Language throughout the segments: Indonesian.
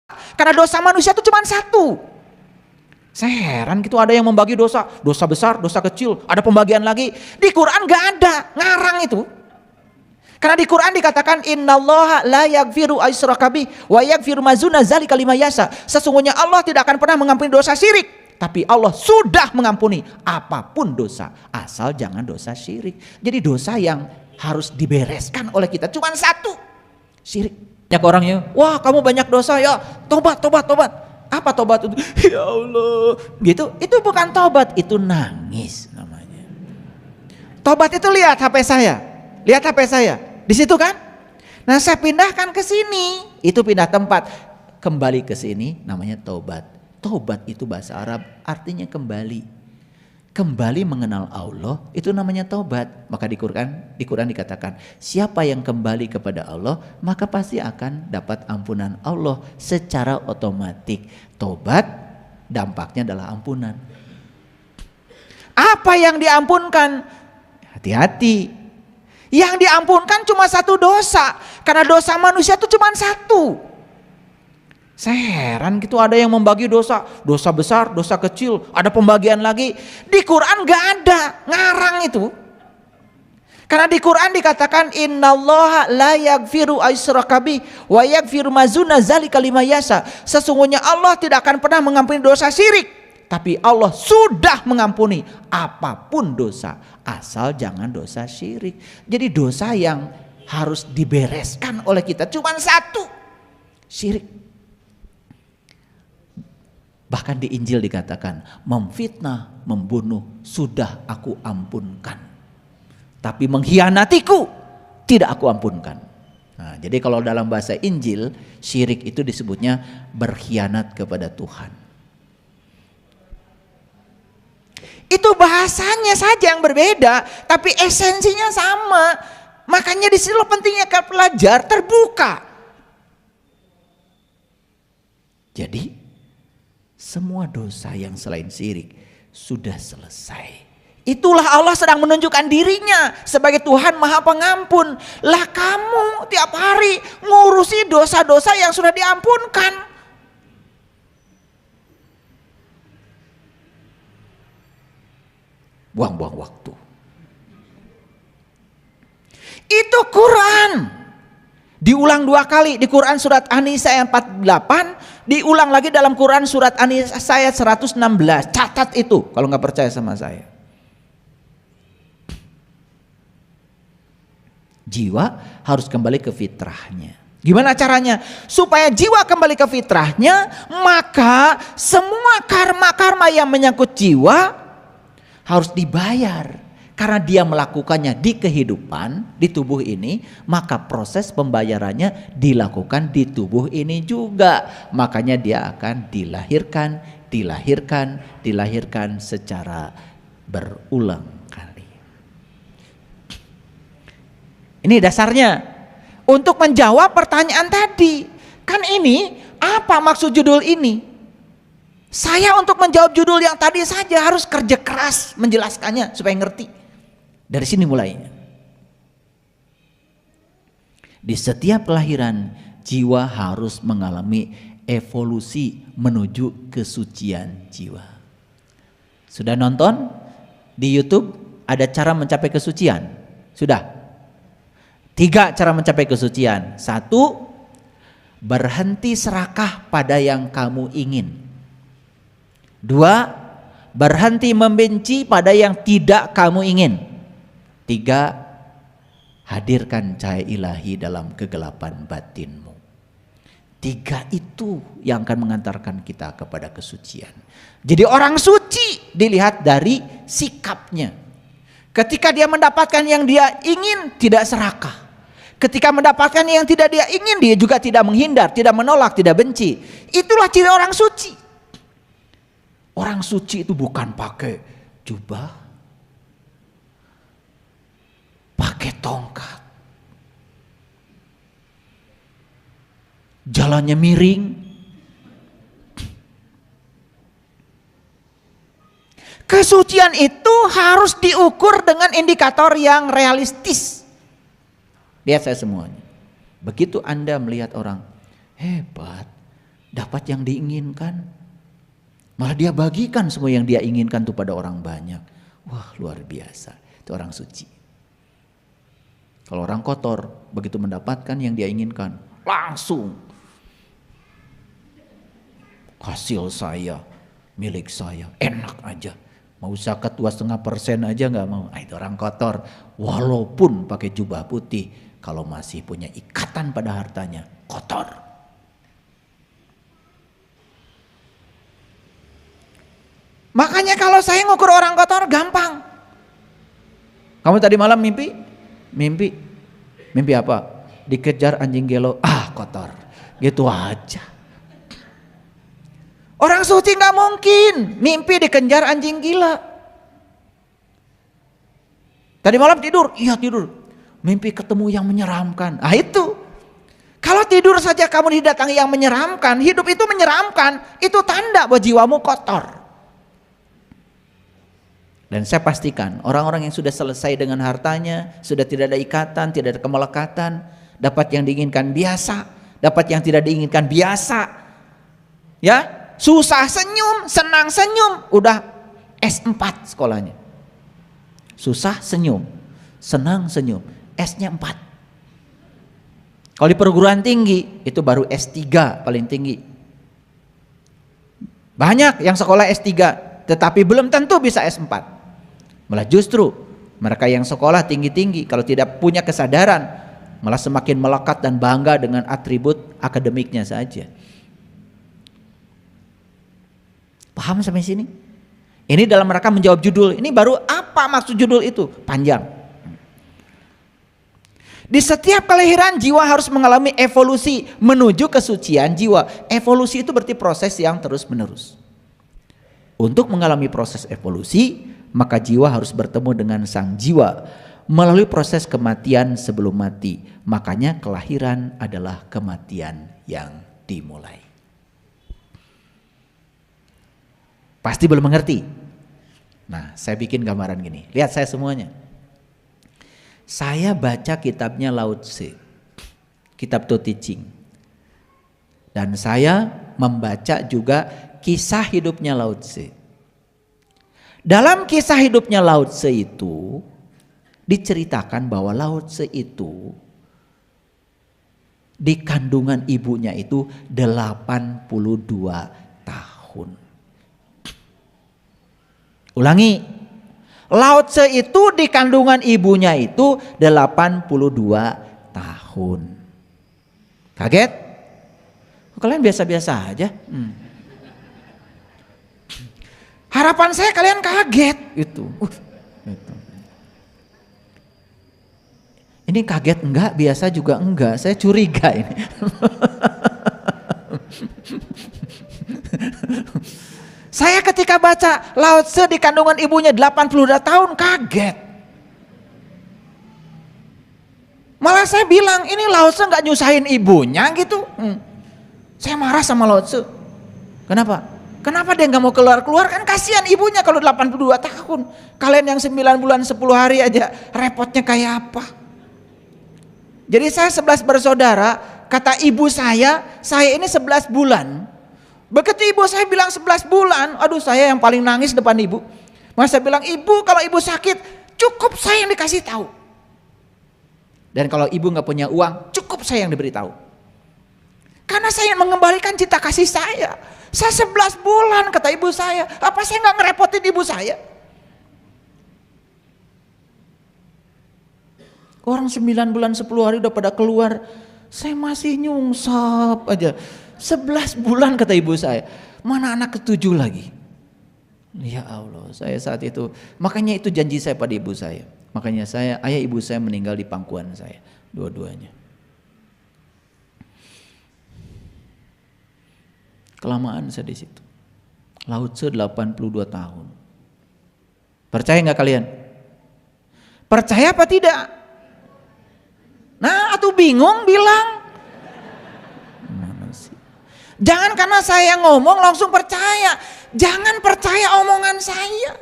Karena dosa manusia itu cuma satu. Saya heran gitu, ada yang membagi dosa besar, dosa kecil, ada pembagian lagi. Di Quran gak ada, ngarang itu. Karena di Quran dikatakan innallaha la yaghfiru aysyraka bih wa yaghfiru ma duna dzalika liman yasha. Sesungguhnya Allah tidak akan pernah mengampuni dosa syirik, tapi Allah sudah mengampuni apapun dosa, asal jangan dosa syirik. Jadi dosa yang harus dibereskan oleh kita cuma satu, syirik. Banyak orangnya, wah kamu banyak dosa ya, tobat. Apa tobat itu? Ya Allah, gitu. Itu bukan tobat, itu nangis namanya. Tobat itu lihat HP saya, di situ kan? Nah saya pindahkan ke sini, itu pindah tempat, kembali ke sini, namanya tobat. Tobat itu bahasa Arab, artinya kembali. Kembali mengenal Allah, itu namanya tobat. Maka di Quran dikatakan, siapa yang kembali kepada Allah, maka pasti akan dapat ampunan Allah secara otomatis. Tobat dampaknya adalah ampunan. Apa yang diampunkan? Hati-hati. Yang diampunkan cuma satu dosa, karena dosa manusia itu cuma satu. Saya heran gitu, ada yang membagi dosa besar, dosa kecil, ada pembagian lagi. Di Quran gak ada, ngarang itu. Karena di Quran dikatakan innallaha la yaghfiru aysyraka bih wa yaghfiru ma duna dzalika liman yasha. Sesungguhnya Allah tidak akan pernah mengampuni dosa syirik, tapi Allah sudah mengampuni apapun dosa, asal jangan dosa syirik. Jadi dosa yang harus dibereskan oleh kita cuma satu, syirik. Bahkan di Injil dikatakan, memfitnah, membunuh sudah aku ampunkan, tapi mengkhianatiku tidak aku ampunkan. Nah, jadi kalau dalam bahasa Injil, syirik itu disebutnya berkhianat kepada Tuhan. Itu bahasanya saja yang berbeda, tapi esensinya sama. Makanya di sini pentingnya kalau pelajar terbuka. Jadi semua dosa yang selain syirik sudah selesai. Itulah Allah sedang menunjukkan dirinya sebagai Tuhan Maha Pengampun. Lah kamu tiap hari ngurusi dosa-dosa yang sudah diampunkan. Buang-buang waktu. Itu Quran. Diulang 2 kali di Quran surat An-Nisa ayat 48, diulang lagi dalam Quran surat An-Nisa ayat 116. Catat itu kalau nggak percaya sama saya. Jiwa harus kembali ke fitrahnya. Gimana caranya? Supaya jiwa kembali ke fitrahnya, maka semua karma-karma yang menyangkut jiwa harus dibayar. Karena dia melakukannya di kehidupan, di tubuh ini, maka proses pembayarannya dilakukan di tubuh ini juga. Makanya dia akan dilahirkan secara berulang kali. Ini dasarnya. Untuk menjawab pertanyaan tadi. Kan ini, apa maksud judul ini? Saya untuk menjawab judul yang tadi saja harus kerja keras menjelaskannya supaya ngerti. Dari sini mulainya. Di setiap kelahiran jiwa harus mengalami evolusi menuju kesucian jiwa. Sudah nonton di YouTube ada cara mencapai kesucian? Sudah. 3 cara mencapai kesucian. 1, berhenti serakah pada yang kamu ingin. 2, berhenti membenci pada yang tidak kamu ingin. 3, hadirkan cahaya ilahi dalam kegelapan batinmu. 3 itu yang akan mengantarkan kita kepada kesucian. Jadi orang suci dilihat dari sikapnya. Ketika dia mendapatkan yang dia ingin, tidak serakah. Ketika mendapatkan yang tidak dia ingin, dia juga tidak menghindar, tidak menolak, tidak benci. Itulah ciri orang suci. Orang suci itu bukan pakai jubah, pakai tongkat, jalannya miring. Kesucian itu harus diukur dengan indikator yang realistis. Lihat saya semuanya. Begitu Anda melihat orang hebat, dapat yang diinginkan. Malah dia bagikan semua yang dia inginkan tuh pada orang banyak. Wah, luar biasa. Itu orang suci. Kalau orang kotor, begitu mendapatkan yang dia inginkan, langsung hasil saya, milik saya, enak aja. Mau zakat 2,5% aja nggak mau. Itu orang kotor. Walaupun pakai jubah putih, kalau masih punya ikatan pada hartanya, kotor. Makanya kalau saya ngukur orang kotor gampang. Kamu tadi malam mimpi apa? Dikejar anjing gelo, kotor. Gitu aja. Orang suci nggak mungkin mimpi dikejar anjing gila. Tadi malam tidur, iya tidur. Mimpi ketemu yang menyeramkan. Itu. Kalau tidur saja kamu didatangi yang menyeramkan, hidup itu menyeramkan, itu tanda bahwa jiwamu kotor. Dan saya pastikan orang-orang yang sudah selesai dengan hartanya, sudah tidak ada ikatan, tidak ada kemelekatan, dapat yang diinginkan biasa, dapat yang tidak diinginkan biasa. Ya, susah senyum, senang senyum, udah S4 sekolahnya. Susah senyum, senang senyum, S-nya 4. Kalau di perguruan tinggi itu baru S3 paling tinggi. Banyak yang sekolah S3 tetapi belum tentu bisa S4. Malah justru mereka yang sekolah tinggi-tinggi kalau tidak punya kesadaran malah semakin melekat dan bangga dengan atribut akademiknya saja. Paham sampai sini? Ini dalam rangka menjawab judul. Ini baru apa maksud judul itu? Panjang. Di setiap kelahiran jiwa harus mengalami evolusi menuju kesucian jiwa. Evolusi itu berarti proses yang terus menerus. Untuk mengalami proses evolusi, maka jiwa harus bertemu dengan sang jiwa melalui proses kematian sebelum mati. Makanya kelahiran adalah kematian yang dimulai. Pasti belum mengerti. Nah, saya bikin gambaran gini. Lihat saya semuanya. Saya baca kitabnya Lao Tse, kitab To Teaching. Dan saya membaca juga kisah hidupnya Lao Tse. Dalam kisah hidupnya Lao Tse itu diceritakan bahwa Lao Tse itu di kandungan ibunya itu 82 tahun. Ulangi, Lao Tse itu di kandungan ibunya itu 82 tahun. Kaget? Kalian biasa-biasa aja. Harapan saya kalian kaget itu. Ini kaget enggak, biasa juga enggak. Saya curiga ini. Saya ketika baca Lao Tse di kandungan ibunya 82 tahun kaget. Malah saya bilang ini Lao Tse nggak nyusahin ibunya gitu. Saya marah sama Lao Tse. Kenapa? Kenapa dia nggak mau keluar-keluar? Kan kasihan ibunya kalau 82 tahun. Kalian yang 9 bulan 10 hari aja repotnya kayak apa? Jadi saya 11 bersaudara, kata ibu saya ini 11 bulan. Begitu ibu saya bilang 11 bulan, aduh saya yang paling nangis depan ibu. Maka saya bilang, ibu kalau ibu sakit cukup saya yang dikasih tahu. Dan kalau ibu nggak punya uang, cukup saya yang diberitahu. Karena saya ingin mengembalikan cinta kasih saya. Saya 11 bulan kata ibu saya, apa saya nggak ngerepotin ibu saya? Orang 9 bulan 10 hari udah pada keluar, saya masih nyungsap aja. 11 bulan kata ibu saya, mana anak ke-7 lagi? Ya Allah, saya saat itu, makanya itu janji saya pada ibu saya. Makanya ayah ibu saya meninggal di pangkuan saya, dua-duanya. Kelamaan saya di situ. Lao Tse 82 tahun. Percaya nggak kalian? Percaya apa tidak? Nah, atau bingung bilang. Jangan karena saya ngomong langsung percaya. Jangan percaya omongan saya.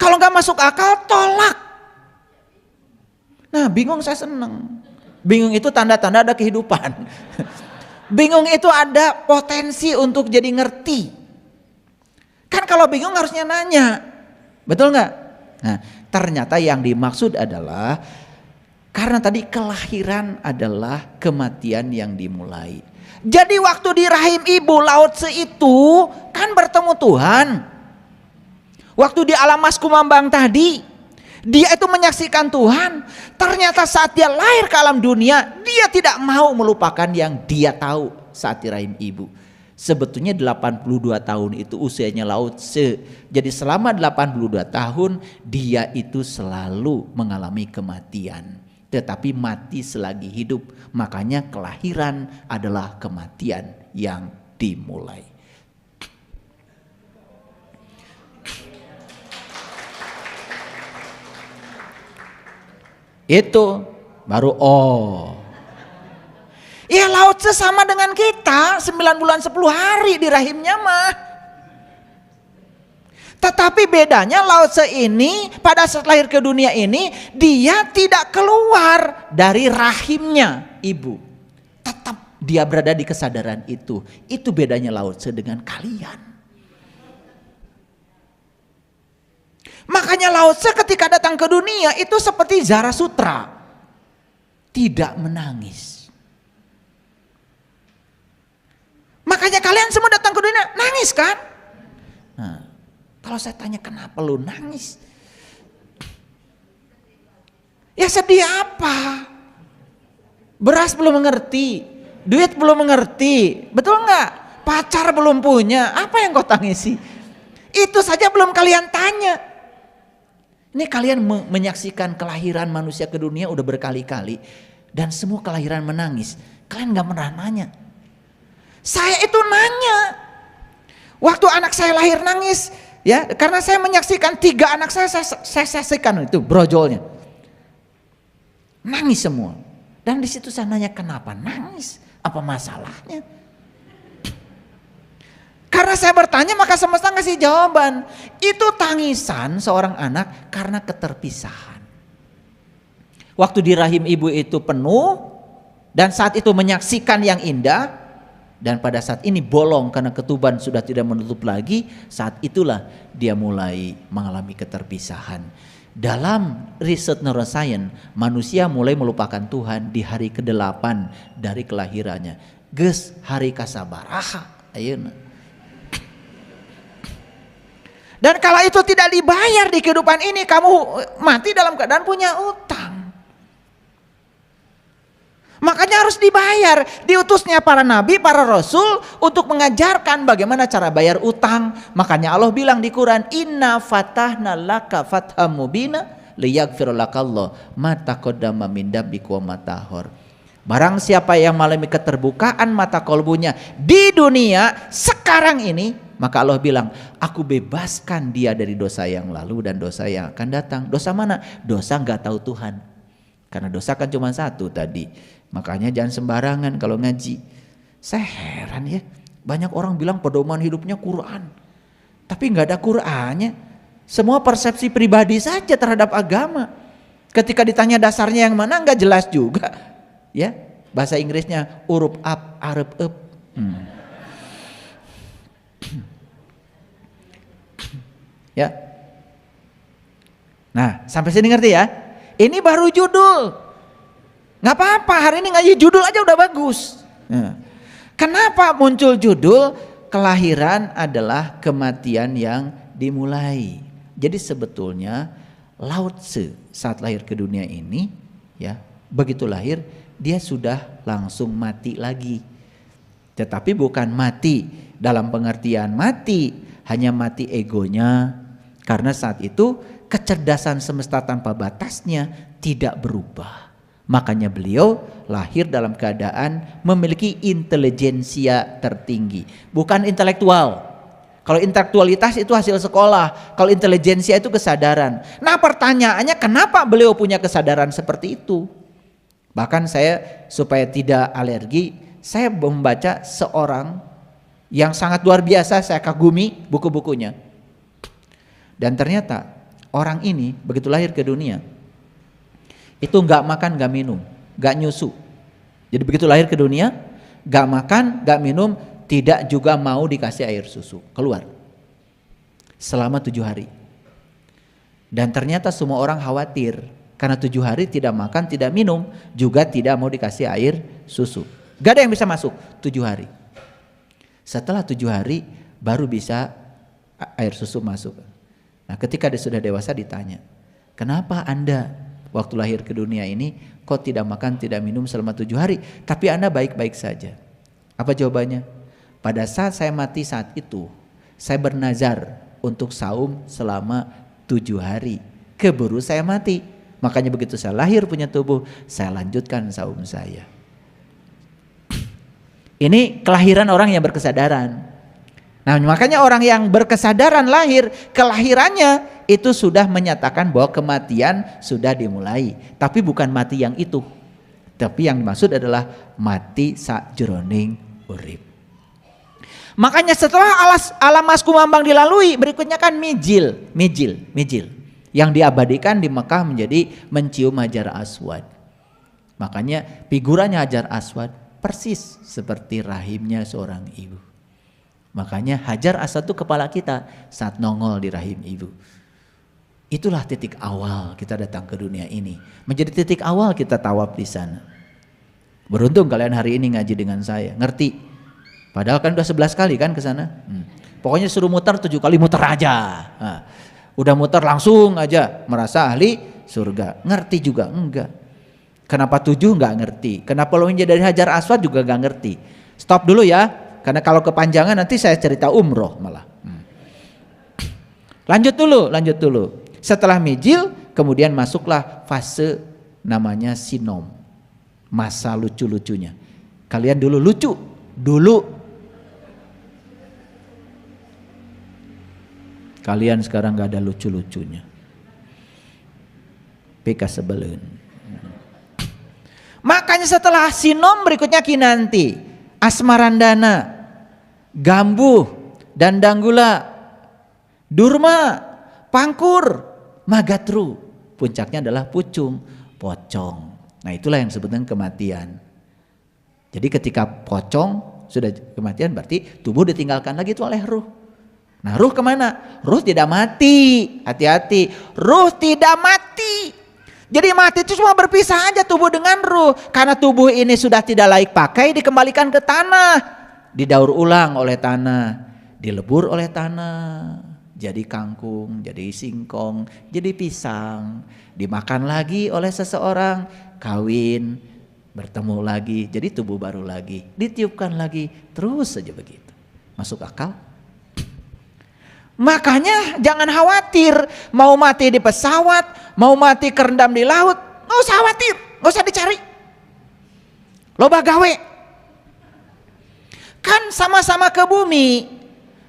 Kalau nggak masuk akal, tolak. Nah, bingung saya seneng. Bingung itu tanda-tanda ada kehidupan. Bingung itu ada potensi untuk jadi ngerti. Kan kalau bingung harusnya nanya. Betul nggak? Nah, ternyata yang dimaksud adalah karena tadi kelahiran adalah kematian yang dimulai. Jadi waktu di rahim ibu Lao Tse itu kan bertemu Tuhan. Waktu di alam mas kumambang tadi, dia itu menyaksikan Tuhan. Ternyata saat dia lahir ke alam dunia, dia tidak mau melupakan yang dia tahu saat di rahim ibu. Sebetulnya 82 tahun itu usianya Lao Tse. Jadi selama 82 tahun dia itu selalu mengalami kematian. Tetapi mati selagi hidup. Makanya kelahiran adalah kematian yang dimulai. Itu baru ya Lao Tse sama dengan kita 9 bulan 10 hari di rahimnya mah. Tetapi bedanya Lao Tse ini pada saat lahir ke dunia ini dia tidak keluar dari rahimnya ibu. Tetap dia berada di kesadaran itu. Itu bedanya Lao Tse dengan kalian. Makanya Lao Tse ketika datang ke dunia itu seperti Zarasutra. Tidak menangis. Makanya kalian semua datang ke dunia nangis kan? Nah, kalau saya tanya kenapa lu nangis? Ya sedih apa? Beras belum mengerti, duit belum mengerti, betul nggak? Pacar belum punya, apa yang kau tangisi? Itu saja belum kalian tanya. Ini kalian menyaksikan kelahiran manusia ke dunia udah berkali-kali dan semua kelahiran menangis. Kalian nggak pernah nanya. Saya itu nanya. Waktu anak saya lahir nangis, ya, karena saya menyaksikan 3 anak saya saksikan itu brojolnya. Nangis semua. Dan di situ saya nanya kenapa nangis? Apa masalahnya? Karena saya bertanya maka semesta ngasih jawaban. Itu tangisan seorang anak karena keterpisahan. Waktu di rahim ibu itu penuh dan saat itu menyaksikan yang indah. Dan pada saat ini bolong karena ketuban sudah tidak menutup lagi. Saat itulah dia mulai mengalami keterpisahan. Dalam riset neuroscience, manusia mulai melupakan Tuhan di hari ke-8 dari kelahirannya. Geus hari kasabaraha ayeuna. Dan kalau itu tidak dibayar di kehidupan ini, kamu mati dalam keadaan punya utang. Makanya harus dibayar. Diutusnya para nabi, para rasul untuk mengajarkan bagaimana cara bayar utang. Makanya Allah bilang di Quran, Inna fatahna laka fatham mubina liyaghfir lakallah ma taqaddama min dambika wa ma ta'akhkhar. Barang siapa yang mengalami keterbukaan mata kolbunya di dunia sekarang ini, maka Allah bilang, aku bebaskan dia dari dosa yang lalu dan dosa yang akan datang. Dosa mana? Dosa nggak tahu Tuhan. Karena dosa kan cuma satu tadi. Makanya jangan sembarangan kalau ngaji. Saya heran ya, banyak orang bilang pedoman hidupnya Quran, tapi nggak ada Qurannya. Semua persepsi pribadi saja terhadap agama. Ketika ditanya dasarnya yang mana nggak jelas juga. Ya, bahasa Inggrisnya urup up, arep up. Ya. Nah, sampai sini ngerti ya? Ini baru judul. Nggak apa-apa, hari ini ngaji judul aja udah bagus. Nah, kenapa muncul judul kelahiran adalah kematian yang dimulai? Jadi sebetulnya Lao Tse saat lahir ke dunia ini, ya, begitu lahir dia sudah langsung mati lagi. Tetapi bukan mati dalam pengertian mati, hanya mati egonya. Karena saat itu kecerdasan semesta tanpa batasnya tidak berubah. Makanya beliau lahir dalam keadaan memiliki intelijensia tertinggi. Bukan intelektual. Kalau intelektualitas itu hasil sekolah. Kalau intelijensia itu kesadaran. Nah pertanyaannya kenapa beliau punya kesadaran seperti itu? Bahkan saya supaya tidak alergi, saya membaca seorang yang sangat luar biasa, saya kagumi buku-bukunya. Dan ternyata orang ini begitu lahir ke dunia, itu nggak makan, nggak minum, nggak nyusu. Jadi begitu lahir ke dunia, gak makan, gak minum, tidak juga mau dikasih air susu. Keluar. Selama 7 hari. Dan ternyata semua orang khawatir. Karena 7 hari tidak makan, tidak minum, juga tidak mau dikasih air susu. Gak ada yang bisa masuk 7 hari. Setelah 7 hari baru bisa air susu masuk. Nah ketika dia sudah dewasa ditanya, kenapa Anda waktu lahir ke dunia ini kok tidak makan, tidak minum selama 7 hari, tapi Anda baik-baik saja? Apa jawabannya? Pada saat saya mati saat itu, saya bernazar untuk saum selama 7 hari. Keburu saya mati. Makanya begitu saya lahir punya tubuh, saya lanjutkan saum saya. Ini kelahiran orang yang berkesadaran. Nah makanya orang yang berkesadaran lahir, kelahirannya itu sudah menyatakan bahwa kematian sudah dimulai. Tapi bukan mati yang itu. Tapi yang dimaksud adalah mati sakjroning urip. Makanya setelah alam mas kumambang dilalui, berikutnya kan mijil. Yang diabadikan di Mekah menjadi mencium Hajar Aswad. Makanya figurannya Hajar Aswad persis seperti rahimnya seorang ibu. Makanya Hajar Aswad itu kepala kita saat nongol di rahim ibu. Itulah titik awal kita datang ke dunia ini. Menjadi titik awal kita tawaf di sana. Beruntung kalian hari ini ngaji dengan saya, ngerti. Padahal kan udah 11 kali kan ke sana. Pokoknya suruh muter 7 kali muter aja. Nah, udah muter langsung aja merasa ahli surga. Ngerti juga enggak. Kenapa 7 enggak ngerti. Kenapa lohinnya dari Hajar Aswad juga enggak ngerti. Stop dulu ya. Karena kalau kepanjangan nanti saya cerita umroh malah. Lanjut dulu. Setelah mijil kemudian masuklah fase namanya sinom. Masa lucu-lucunya. Kalian dulu lucu. Kalian sekarang gak ada lucu-lucunya. PK sebelun. Makanya setelah sinom berikutnya kinanti, asmarandana, gambuh, dandanggula, durma, pangkur, magatru. Puncaknya adalah pucung, pocong. Nah itulah yang disebutkan kematian. Jadi ketika pocong sudah kematian berarti tubuh ditinggalkan lagi itu oleh ruh. Nah ruh kemana? Ruh tidak mati, hati-hati, ruh tidak mati. Jadi mati itu cuma berpisah aja tubuh dengan ruh. Karena tubuh ini sudah tidak layak pakai, dikembalikan ke tanah. Didaur ulang oleh tanah, dilebur oleh tanah. Jadi kangkung, jadi singkong, jadi pisang. Dimakan lagi oleh seseorang, kawin, bertemu lagi, jadi tubuh baru lagi. Ditiupkan lagi, terus saja begitu. Masuk akal? Makanya jangan khawatir mau mati di pesawat, mau mati kerendam di laut, nggak usah khawatir, nggak usah dicari. Loba gawe. Kan sama-sama ke bumi.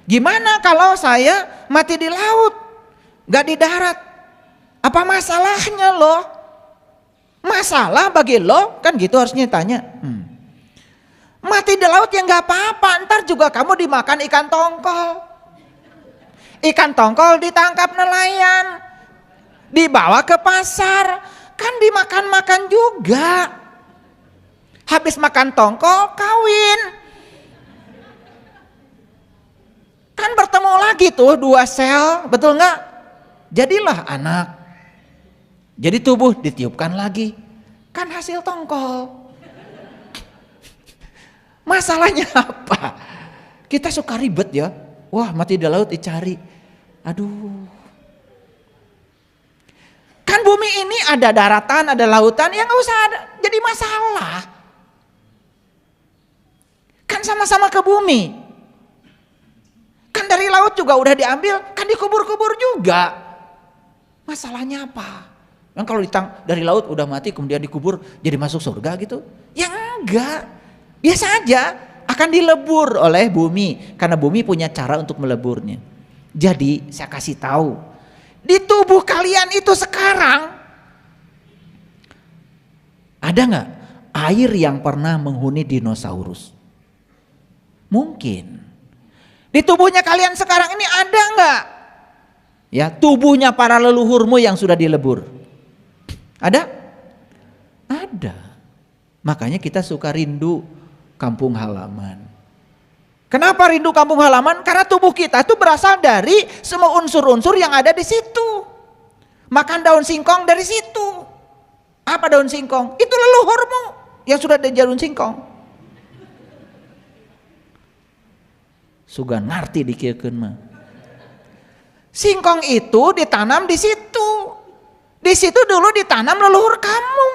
Gimana kalau saya mati di laut, nggak di darat? Apa masalahnya lo? Masalah bagi lo? Kan gitu harusnya tanya. Mati di laut ya nggak apa-apa, ntar juga kamu dimakan ikan tongkol. Ikan tongkol ditangkap nelayan, dibawa ke pasar, kan dimakan-makan juga. Habis makan tongkol kawin, kan bertemu lagi tuh 2 sel, betul nggak? Jadilah anak. Jadi tubuh ditiupkan lagi, kan hasil tongkol. Masalahnya apa? Kita suka ribet ya. Wah mati di laut dicari. Aduh. Kan bumi ini ada daratan, ada lautan, ya gak usah ada, jadi masalah. Kan sama-sama ke bumi. Kan dari laut juga udah diambil, kan dikubur-kubur juga. Masalahnya apa? Yang kalau dari laut udah mati kemudian dikubur jadi masuk surga gitu? Ya enggak, biasa aja. Akan dilebur oleh bumi karena bumi punya cara untuk meleburnya. Jadi saya kasih tahu, di tubuh kalian itu sekarang ada nggak air yang pernah menghuni dinosaurus? Mungkin. Di tubuhnya kalian sekarang ini ada nggak? Ya tubuhnya para leluhurmu yang sudah dilebur. Ada? Ada. Makanya kita suka rindu kampung halaman. Kenapa rindu kampung halaman? Karena tubuh kita itu berasal dari semua unsur-unsur yang ada di situ. Makan daun singkong dari situ. Apa daun singkong? Itu leluhurmu yang sudah ada daun singkong. Suga ngerti dikiekeun mah. Singkong itu ditanam di situ. Di situ dulu ditanam leluhur kamu.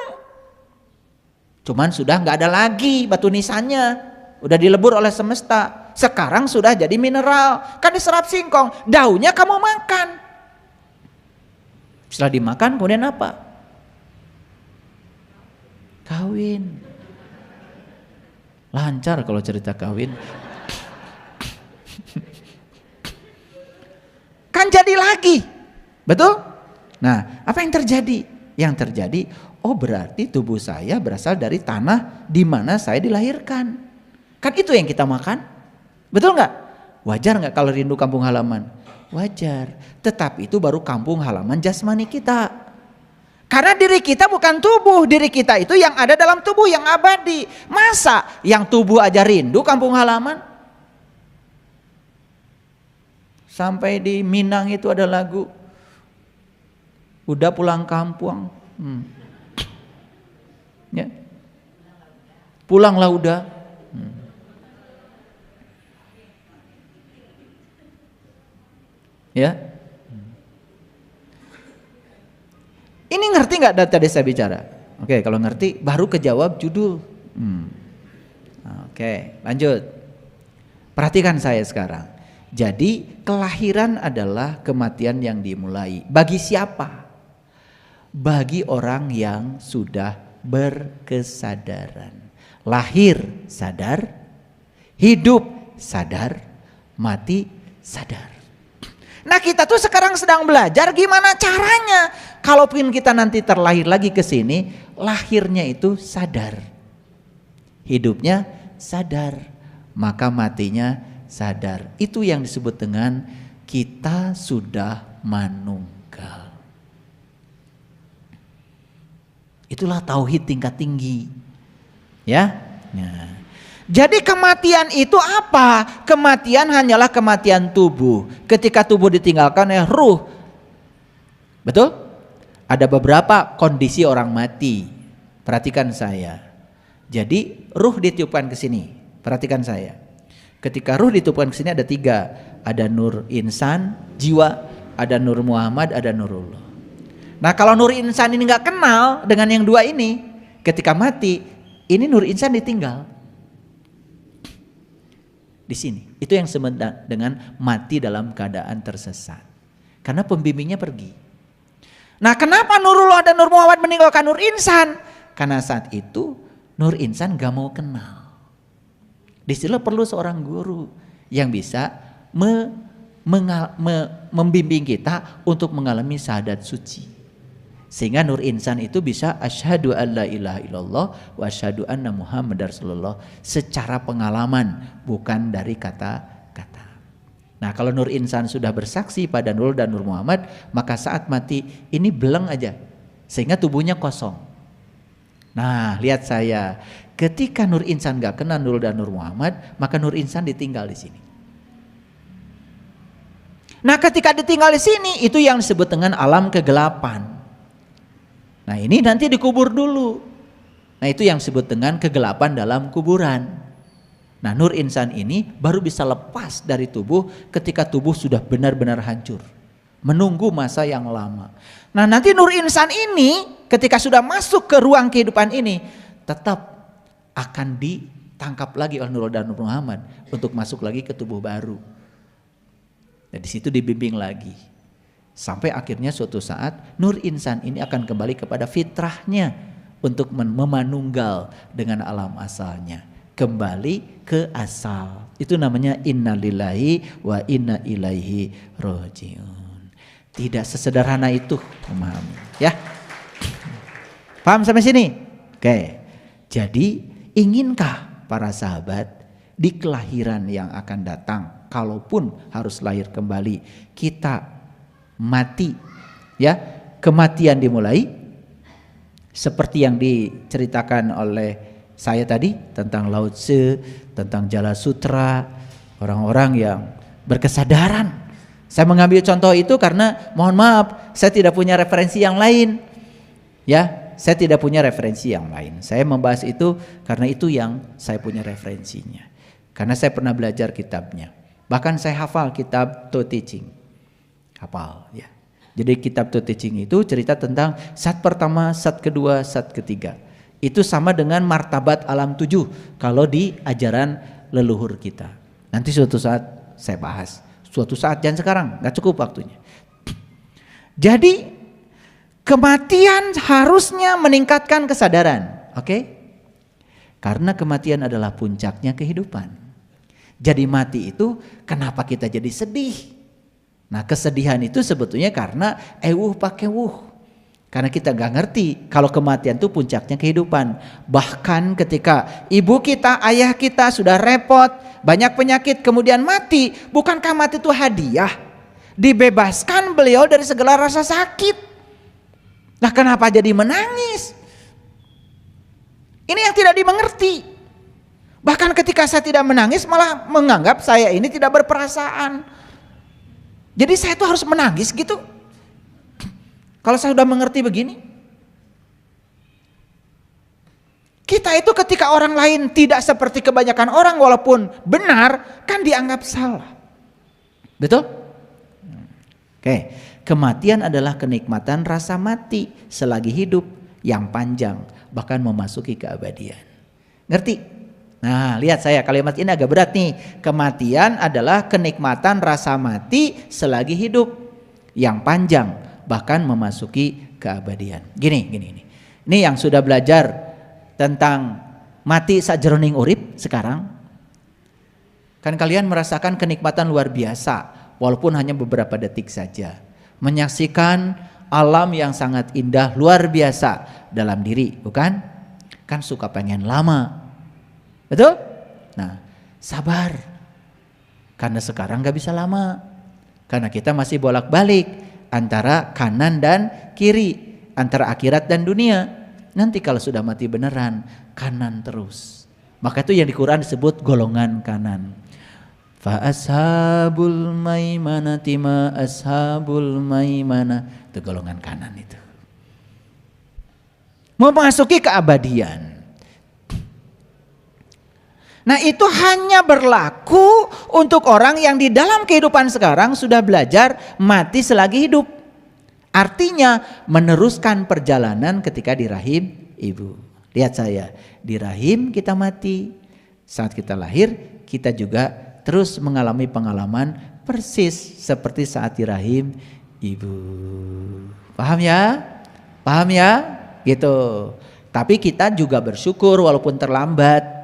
Cuman sudah nggak ada lagi batu nisannya. Udah dilebur oleh semesta. Sekarang sudah jadi mineral. Kan diserap singkong. Daunnya kamu makan. Setelah dimakan kemudian apa? Kawin. Lancar kalau cerita kawin. Kan jadi lagi. Betul? Nah, apa yang terjadi? Yang terjadi, oh berarti tubuh saya berasal dari tanah di mana saya dilahirkan. Kan itu yang kita makan. Betul nggak? Wajar nggak kalau rindu kampung halaman? Wajar. Tetapi itu baru kampung halaman jasmani kita. Karena diri kita bukan tubuh. Diri kita itu yang ada dalam tubuh yang abadi. Masa yang tubuh aja rindu kampung halaman? Sampai di Minang itu ada lagu. Udah pulang kampung. Ya. Pulanglah udah. Ya. Ini ngerti nggak tadi saya bicara? Oke, kalau ngerti baru kejawab judul. Oke, lanjut. Perhatikan saya sekarang. Jadi kelahiran adalah kematian yang dimulai. Bagi siapa? Bagi orang yang sudah berkesadaran. Lahir sadar, hidup sadar, mati sadar. Nah kita tuh sekarang sedang belajar gimana caranya. Kalaupun kita nanti terlahir lagi ke sini, lahirnya itu sadar. Hidupnya sadar, maka matinya sadar. Itu yang disebut dengan kita sudah manunggal. Itulah tauhid tingkat tinggi. Ya. Nah. Jadi kematian itu apa? Kematian hanyalah kematian tubuh. Ketika tubuh ditinggalkan oleh ruh. Betul? Ada beberapa kondisi orang mati. Perhatikan saya. Jadi ruh ditiupkan ke sini. Perhatikan saya. Ketika ruh ditiupkan ke sini ada 3. Ada nur insan, jiwa, ada nur Muhammad, ada nurullah. Nah kalau nur insan ini nggak kenal dengan yang 2 ini, ketika mati, ini nur insan ditinggal. Di sini, itu yang disebut dengan mati dalam keadaan tersesat. Karena pembimbingnya pergi. Nah kenapa nurullah dan nur Muhammad meninggalkan nur insan? Karena saat itu nur insan gak mau kenal. Disitulah perlu seorang guru yang bisa membimbing kita untuk mengalami syahadat suci. Sehingga nur insan itu bisa asyhadu alla ilaha illallah wa asyhadu anna muhammadar rasulullah secara pengalaman, bukan dari kata-kata. Nah kalau nur insan sudah bersaksi pada Nurul dan Nur Muhammad, maka saat mati ini beleng aja sehingga tubuhnya kosong. Nah lihat saya, ketika nur insan gak kenal Nurul dan Nur Muhammad, maka nur insan ditinggal di sini. Nah ketika ditinggal di sini, itu yang disebut dengan alam kegelapan. Nah ini nanti dikubur dulu. Nah itu yang disebut dengan kegelapan dalam kuburan. Nah nur insan ini baru bisa lepas dari tubuh ketika tubuh sudah benar-benar hancur. Menunggu masa yang lama. Nah nanti nur insan ini ketika sudah masuk ke ruang kehidupan ini, tetap akan ditangkap lagi oleh Nurul dan Nur Muhammad untuk masuk lagi ke tubuh baru. Nah di situ dibimbing lagi. Sampai akhirnya suatu saat nur insan ini akan kembali kepada fitrahnya untuk memanunggal dengan alam asalnya. Kembali ke asal. Itu namanya innalillahi wa inna ilaihi rojiun. Tidak sesederhana itu memahami. Ya. Paham sampai sini? Oke. Jadi inginkah para sahabat di kelahiran yang akan datang, kalaupun harus lahir kembali, kita mati, ya, kematian dimulai seperti yang diceritakan oleh saya tadi tentang Lao Tse, tentang Jala Sutra, orang-orang yang berkesadaran. Saya mengambil contoh itu karena mohon maaf, saya tidak punya referensi yang lain. Ya, saya tidak punya referensi yang lain. Saya membahas itu karena itu yang saya punya referensinya. Karena saya pernah belajar kitabnya. Bahkan saya hafal kitab To Teaching. Hafal ya. Jadi kitab To Teaching itu cerita tentang sat pertama, sat kedua, sat ketiga. Itu sama dengan martabat alam 7 kalau di ajaran leluhur kita. Nanti suatu saat saya bahas. Suatu saat, jangan sekarang, gak cukup waktunya. Jadi kematian harusnya meningkatkan kesadaran. Oke? Karena kematian adalah puncaknya kehidupan. Jadi mati itu kenapa kita jadi sedih? Nah, kesedihan itu sebetulnya karena pakai wuh. Karena kita gak ngerti kalau kematian itu puncaknya kehidupan. Bahkan ketika ibu kita, ayah kita sudah repot, banyak penyakit kemudian mati, bukankah mati itu hadiah? Dibebaskan beliau dari segala rasa sakit. Nah, kenapa jadi menangis? Ini yang tidak dimengerti. Bahkan ketika saya tidak menangis malah menganggap saya ini tidak berperasaan. Jadi saya tuh harus menangis gitu. Kalau saya sudah mengerti begini. Kita itu ketika orang lain tidak seperti kebanyakan orang walaupun benar kan dianggap salah. Betul? Oke, kematian adalah kenikmatan rasa mati selagi hidup yang panjang bahkan memasuki keabadian. Ngerti? Nah, lihat saya kalimat ini agak berat nih. Kematian adalah kenikmatan rasa mati selagi hidup yang panjang bahkan memasuki keabadian. Gini. Ini yang sudah belajar tentang mati sajroning urip sekarang. Kan kalian merasakan kenikmatan luar biasa walaupun hanya beberapa detik saja. Menyaksikan alam yang sangat indah luar biasa dalam diri, bukan? Kan suka pengen lama. Betul? Nah, sabar. Karena sekarang gak bisa lama. Karena kita masih bolak-balik antara kanan dan kiri, antara akhirat dan dunia. Nanti kalau sudah mati beneran, kanan terus. Maka itu yang di Quran disebut golongan kanan. Fa ashabul maimanati ma ashabul maimana. Itu golongan kanan itu. Memasuki keabadian. Nah, itu hanya berlaku untuk orang yang di dalam kehidupan sekarang sudah belajar mati selagi hidup. Artinya meneruskan perjalanan ketika di rahim ibu. Lihat saya, di rahim kita mati. Saat kita lahir kita juga terus mengalami pengalaman persis seperti saat di rahim ibu. Paham ya? Paham ya? Gitu. Tapi kita juga bersyukur walaupun terlambat.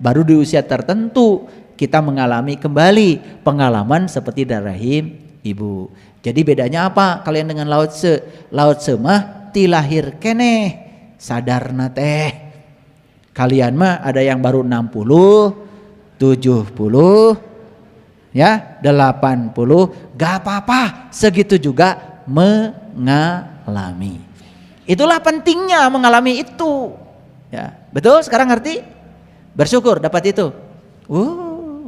Baru di usia tertentu kita mengalami kembali pengalaman seperti dari rahim ibu. Jadi bedanya apa kalian dengan Lao Tse? Lao Tse mah ti lahir keneh sadarna teh. Kalian mah ada yang baru 60, 70, ya 80, gak apa-apa, segitu juga mengalami. Itulah pentingnya mengalami itu. Ya, betul sekarang ngerti? Bersyukur dapat itu.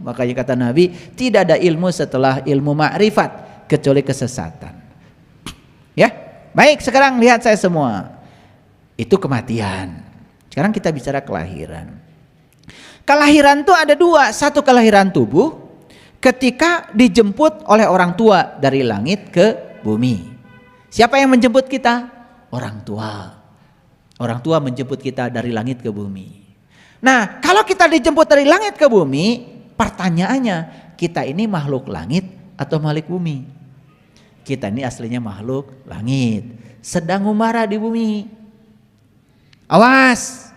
Makanya kata Nabi, tidak ada ilmu setelah ilmu ma'rifat kecuali kesesatan. Ya, baik sekarang lihat saya semua. Itu kematian. Sekarang kita bicara kelahiran. Kelahiran itu ada dua, satu kelahiran tubuh ketika dijemput oleh orang tua dari langit ke bumi. Siapa yang menjemput kita? Orang tua. Orang tua menjemput kita dari langit ke bumi. Nah, kalau kita dijemput dari langit ke bumi, pertanyaannya, kita ini makhluk langit atau makhluk bumi? Kita ini aslinya makhluk langit, sedang ngumara di bumi. Awas,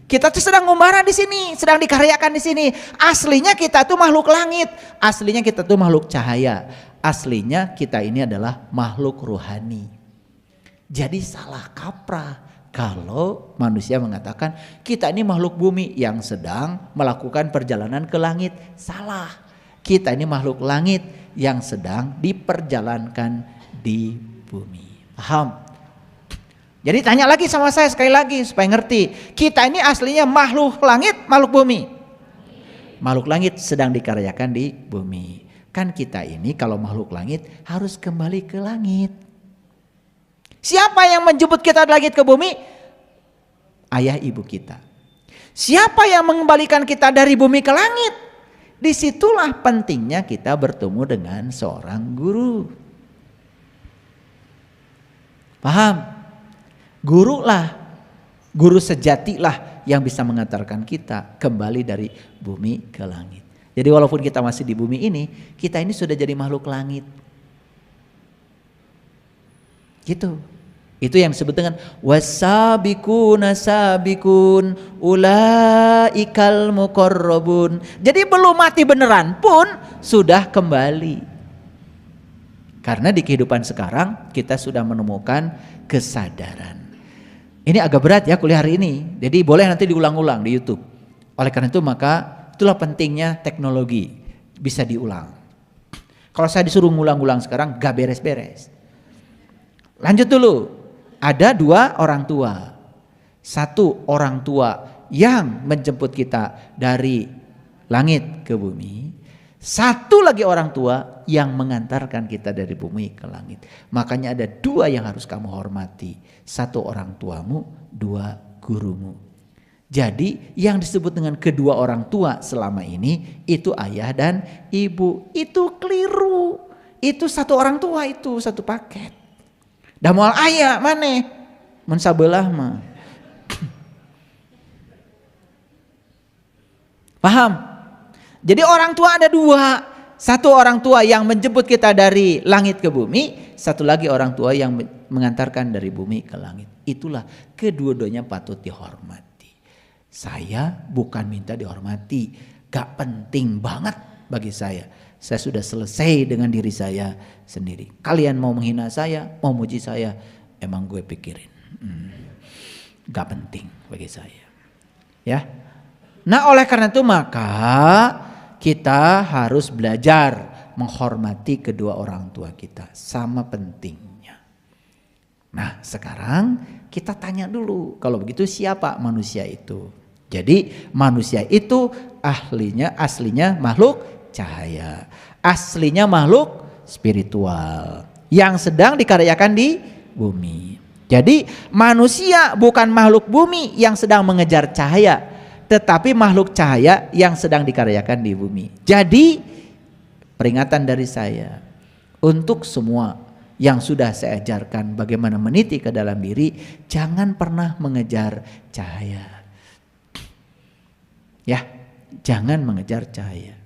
kita tuh sedang ngumara di sini, sedang dikaryakan di sini. Aslinya kita tuh makhluk langit, aslinya kita tuh makhluk cahaya, aslinya kita ini adalah makhluk rohani. Jadi salah kaprah kalau manusia mengatakan kita ini makhluk bumi yang sedang melakukan perjalanan ke langit. Salah. Kita ini makhluk langit yang sedang diperjalankan di bumi. Paham? Jadi tanya lagi sama saya sekali lagi supaya ngerti. Kita ini aslinya makhluk langit, makhluk bumi. Makhluk langit sedang dikaryakan di bumi. Kan kita ini kalau makhluk langit harus kembali ke langit. Siapa yang menjemput kita dari langit ke bumi? Ayah ibu kita. Siapa yang mengembalikan kita dari bumi ke langit? Disitulah pentingnya kita bertemu dengan seorang guru. Paham? Guru sejatilah yang bisa mengantarkan kita kembali dari bumi ke langit. Jadi walaupun kita masih di bumi ini, kita ini sudah jadi makhluk langit. Gitu. Itu yang disebut dengan wasabiquna sabiqun ulaikal muqarrabun. Jadi belum mati beneran pun sudah kembali. Karena di kehidupan sekarang kita sudah menemukan kesadaran. Ini agak berat ya kuliah hari ini. Jadi boleh nanti diulang-ulang di YouTube. Oleh karena itu maka itulah pentingnya teknologi. Bisa diulang. Kalau saya disuruh ngulang-ulang sekarang gak beres-beres. Lanjut dulu. Ada dua orang tua. Satu orang tua yang menjemput kita dari langit ke bumi. Satu lagi orang tua yang mengantarkan kita dari bumi ke langit. Makanya ada dua yang harus kamu hormati. Satu orang tuamu, dua gurumu. Jadi yang disebut dengan kedua orang tua selama ini itu ayah dan ibu. Itu keliru. Itu satu orang tua, itu satu paket. Dah moal ayah mana? Mensabelah mah. Paham? Jadi orang tua ada dua. Satu orang tua yang menjemput kita dari langit ke bumi. Satu lagi orang tua yang mengantarkan dari bumi ke langit. Itulah kedua-duanya patut dihormati. Saya bukan minta dihormati. Gak penting banget bagi saya. Saya sudah selesai dengan diri saya sendiri. Kalian mau menghina saya, mau muji saya, emang gue pikirin. Gak penting bagi saya. Ya. Nah oleh karena itu maka kita harus belajar menghormati kedua orang tua kita. Sama pentingnya. Nah sekarang kita tanya dulu. Kalau begitu siapa manusia itu? Jadi manusia itu aslinya makhluk cahaya. Aslinya makhluk spiritual. Yang sedang dikaryakan di bumi. Jadi manusia bukan makhluk bumi yang sedang mengejar cahaya. Tetapi makhluk cahaya yang sedang dikaryakan di bumi. Jadi peringatan dari saya untuk semua yang sudah saya ajarkan bagaimana meniti ke dalam diri, jangan pernah mengejar cahaya. Ya, jangan mengejar cahaya.